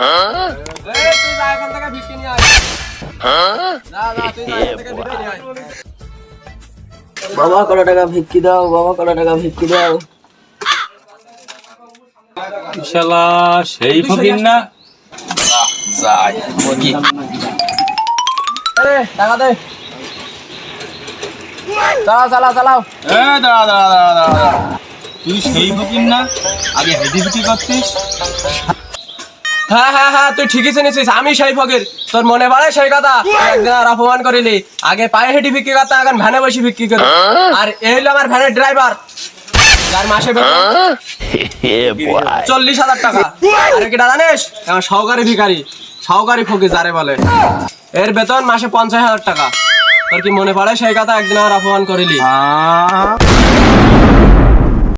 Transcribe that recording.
তুই যা এখান থেকে ভিক্ষি নিয়ে আয়। যা তুই যা এখান থেকে ভিক্ষি নিয়ে আয়। বাবা কত টাকা ভিক্ষি দাও, বাবা কত টাকা ভিক্ষি দাও। শালা সেই ফকির না যাই ফকির টাকা দে। চালাও। দাঁড়া দাঁড়া দাঁড়া দাঁড়া তুই সেই ফকির না আগে হেঁটে বিক্রি করতিস? হ্যাঁ তুই ঠিকই চিনেছিস, আমি সেই ফকির। তোর মনে পড়ে সেই কথা? একদিন আর অপমান করিলি। আগে পায়ে হেঁটে ভিক্ষি করতাম, এখন ভ্যানে বসে ভিক্ষি করি। আর এই হলো আমার ভ্যানের ড্রাইভার, যার মাসে বেতন 40,000 টাকা। আরে কি জানিস, আমার সহকারী ফকির যারে বলে, এর বেতন মাসে 50,000 টাকা। তোর কি মনে পড়ে সেই কথা? একদিন আর অপমান করিলি।